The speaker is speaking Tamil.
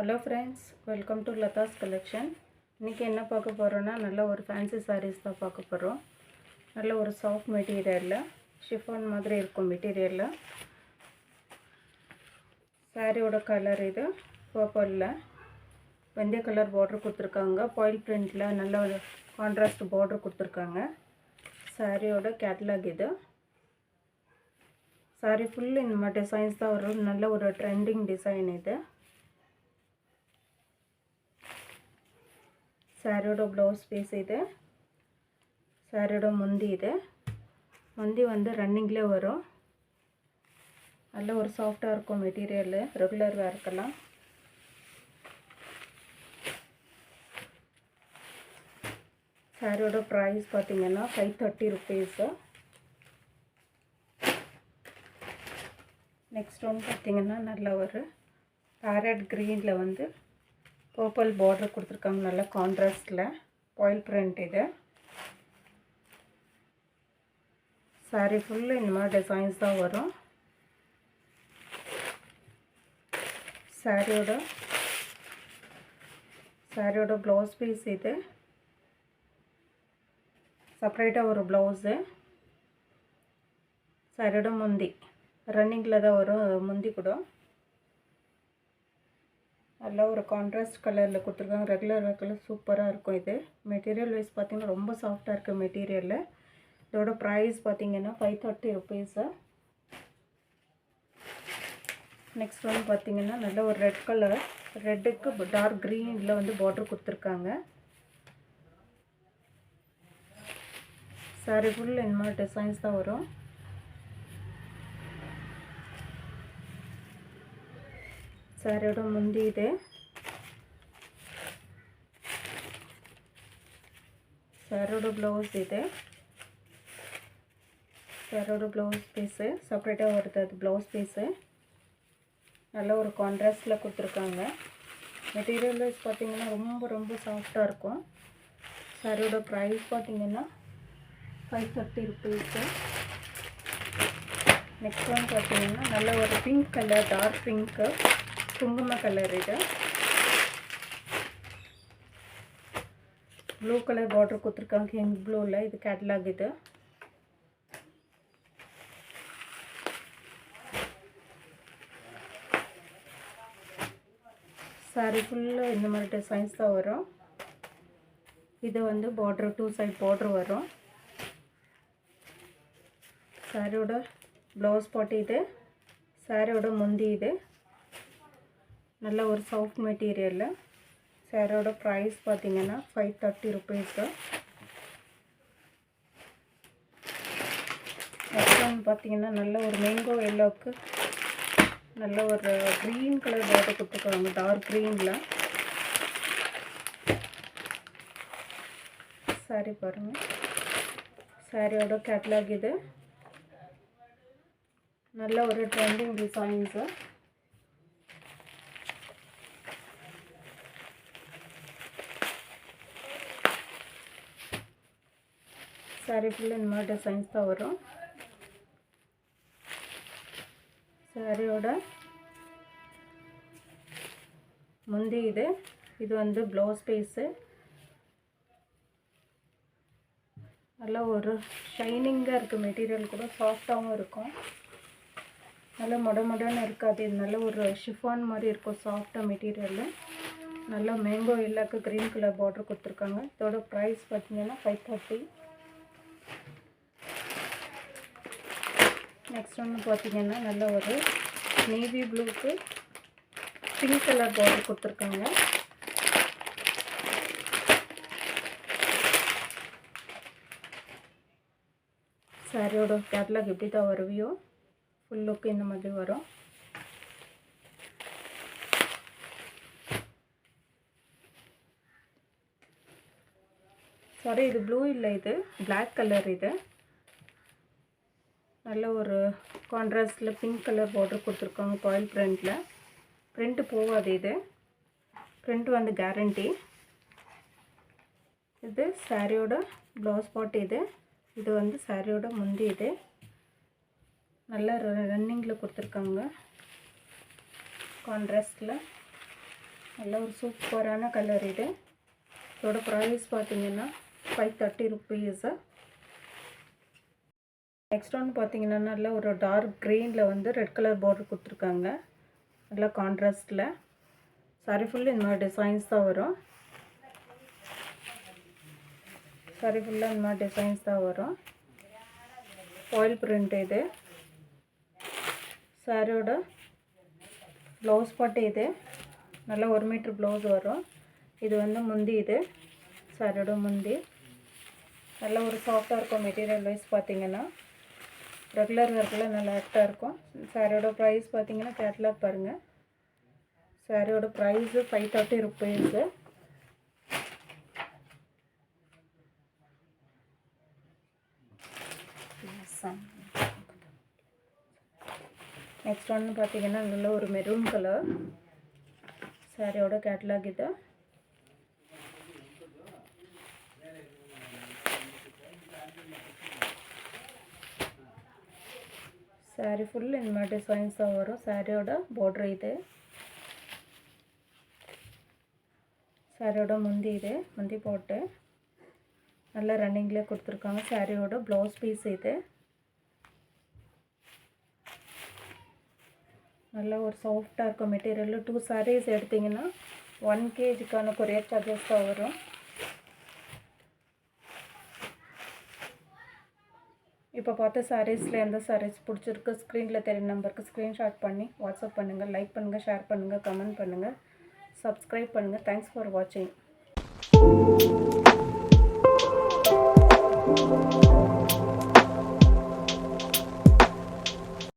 Hello friends, welcome to Lata's collection. இன்னைக்கு என்ன பார்க்க போறோம்னா நல்ல ஒரு ஃபேன்சி sarees தான் பார்க்க போறோம். நல்ல ஒரு சாஃப்ட் மெட்டீரியல்ல chiffon மாதிரி இருக்கும் மெட்டீரியல்ல. சாரியோட கலர் இது பர்பிள்ல வெந்தய கலர் border கொடுத்திருக்காங்க. foil printல நல்ல ஒரு கான்ட்ராஸ்ட் border கொடுத்திருக்காங்க. சாரியோட கேட்டலாக் இது. சாரி ஃபுல் இந்த மாதிரி டிசைன்ஸ் தான் வரும். நல்ல ஒரு ட்ரெண்டிங் டிசைன் இது. சாரியோட ப்ளவுஸ் பீஸ் இது. சாரியோட முந்தி இது. முந்தி வந்து ரன்னிங்ல வரும். நல்ல ஒரு சாஃப்ட்டா இருக்கும் மெட்டீரியல். ரெகுலர் வேர்க்கலாம். சாரியோட பிரைஸ் பாத்தீங்கன்னா 530 rupees. நெக்ஸ்ட் ஒன் பாத்தீங்கன்னா நல்ல ஒரு பேரட் கிரீன்ல வந்து purple border கொடுத்திருக்காங்க. நல்ல கான்ட்ராஸ்ட்ல foil print இது. saree full இந்த மாதிரி டிசைன்ஸ் தான் வரும். சாரியோட ப்ளவுஸ் பீஸ் இது. செப்பரேட்டா ஒரு ப்ளவுஸ். சாரியோட முந்தி ரன்னிங்ல தான் வரும் முந்தி கூட. நல்ல ஒரு கான்ட்ராஸ்ட் கலர்ல கொடுத்திருக்காங்க. ரெகுலர் கலர் சூப்பரா இருக்கும் இது. மெட்டீரியல் வைஸ் பாத்தீங்கன்னா ரொம்ப சாஃப்ட்டா இருக்கு மெட்டீரியல். இதோட பிரைஸ் பாத்தீங்கன்னா 530 rupees. நெக்ஸ்ட் ஒன் பாத்தீங்கன்னா நல்ல ஒரு ரெட் கலர். ரெட்டுக்கு டார்க் கிரீன்ல வந்து border கொடுத்திருக்காங்க. saree full இந்த மாதிரி டிசைன்ஸ் தான் வரும். சாரியோட முந்தி இது. சாரியோட ப்ளவுஸ் இது. சாரியோட ப்ளவுஸ் பீஸ் செப்பரேட்டா வருது அது ப்ளவுஸ் பீஸ். நல்ல ஒரு கான்ட்ராஸ்ட்ல கொடுத்திருக்காங்க. மெட்டீரியல் வைஸ் பாத்தீங்கன்னா ரொம்ப சாஃப்ட்டா இருக்கும். சாரியோட பிரைஸ் பாத்தீங்கன்னா 530 rupees. நெக்ஸ்ட் ஒன் பாத்தீங்கன்னா நல்ல ஒரு பிங்க் கலர் டார்க் பிங்க் குங்கும கலர் இது. ப்ளூ கலர் border கொடுத்திருக்காங்க. கிங் ப்ளூல இது கேட்டலாக் இது. saree full இந்த மாதிரி டிசைன்ஸ் தான் வரும். இது வந்து border டூ சைடு border வரும். சாரியோட ப்ளவுஸ் பாட் இது. சாரியோட முந்தி இது. நல்ல ஒரு சாஃப்ட் மெட்டீரியல். சாரியோட பிரைஸ் பாத்தீங்கன்னா 530 rupees. நெக்ஸ்ட் ஒன் பாத்தீங்கன்னா நல்ல ஒரு மேங்கோ எல்லோக்கு நல்ல ஒரு கிரீன் கலர் border கொடுத்திருக்காங்க. டார்க் கிரீன்ல சாரி பாருங்க. சாரியோட கேட்டலாக் இது. நல்ல ஒரு ட்ரெண்டிங் டிசைன்ஸ். சாரி ஃபுல் இந்த மாதிரி டிசைன்ஸ் தான் வரும். சாரியோட முந்தி இது. இது வந்து ப்ளவுஸ் பீஸ். நல்ல ஒரு ஷைனிங்கா இருக்கு மெட்டீரியல் கூட சாஃப்ட்டாவும் இருக்கும். நல்ல மொடன்னு இருக்காது. இது நல்ல ஒரு chiffon மாதிரி இருக்கும் சாஃப்ட்டா மெட்டீரியல். நல்ல மேங்கோ எல்லோக்கு கிரீன் கலர் border கொடுத்திருக்காங்க. இதோட பிரைஸ் பாத்தீங்கன்னா 530. நெக்ஸ்ட் ஒன்று பார்த்தீங்கன்னா நல்ல ஒரு நேவி ப்ளூக்கு பிங்க் கலர் border கொடுத்திருக்காங்க. சாரியோட கேட்டலாக் எப்படி தான் வருவியோ ஃபுல் லுக் இந்த மாதிரி வரும். சாரி இது ப்ளூ இல்லை, இது பிளாக் கலர். இது நல்ல ஒரு கான்ட்ராஸ்ட்ல பிங்க் கலர் border கொடுத்திருக்காங்க. foil printல print போவாது இது. print வந்து கேரண்டி. இது சாரியோட ப்ளவுஸ் பாட் இது. இது வந்து சாரியோட முந்தி இது. நல்ல ரன்னிங்ல கொடுத்திருக்காங்க கான்ட்ராஸ்ட்ல. நல்ல ஒரு சூப்பரான கலர் இது. இதோட ப்ரைஸ் பார்த்தீங்கன்னா 530 ருபீஸு. நெக்ஸ்ட் ஒன்று பார்த்தீங்கன்னா நல்ல ஒரு டார்க் க்ரீனில் வந்து ரெட் கலர் பார்டர் கொடுத்துருக்காங்க. நல்லா கான்ட்ராஸ்டில். சாரி ஃபுல்லு இந்த மாதிரி டிசைன்ஸ் தான் வரும். சாரி ஃபுல்லாக இந்த மாதிரி டிசைன்ஸ் தான் வரும். ஃபாயில் பிரிண்ட் இது. சாரியோட ப்ளவுஸ் பாட்டு இது. நல்லா 1 மீட்டர் ப்ளவுஸ் வரும். இது வந்து முந்தி. இது சாரியோட முந்தி. நல்ல ஒரு சாஃப்டாக இருக்கும் மெட்டீரியல் வைஸ் பார்த்தீங்கன்னா. ரெகுலர் ஒர்க்கில் நல்லா ஆக்டாக இருக்கும். சாரியோட ப்ரைஸ் பார்த்தீங்கன்னா கேட்லாக் பாருங்கள். சாரியோட ப்ரைஸு 530 ருபீஸு. நெக்ஸ்ட் ஒன்று பார்த்தீங்கன்னா நல்ல ஒரு மெரூன் கலர். சாரியோட கேட்லாக் இது. சாரி ஃபுல் இந்த மாதிரி டிசைன்ஸ் தான் வரும். சாரியோட பார்டர் இது. சாரியோட முந்தி இது. முந்தி போட்டு நல்லா ரன்னிங்லேயே கொடுத்துருக்காங்க. சாரியோட ப்ளவுஸ் பீஸ் இது. நல்ல ஒரு சாஃப்டாக இருக்கும் மெட்டீரியல். 2 சாரீஸ் எடுத்திங்கன்னா 1 kgக்கான கொரியர் சார்ஜஸ் தான் வரும். இப்போ பார்த்த சாரீஸில் எந்த சாரீஸ் பிடிச்சிருக்கு ஸ்க்ரீனில் தெரியும் நம்பருக்கு ஸ்க்ரீன்ஷாட் பண்ணி வாட்ஸ்அப் பண்ணுங்கள். லைக் பண்ணுங்கள், ஷேர் பண்ணுங்கள், கமெண்ட் பண்ணுங்கள், சப்ஸ்கிரைப் பண்ணுங்கள். தேங்க்ஸ் ஃபார் வாட்சிங்.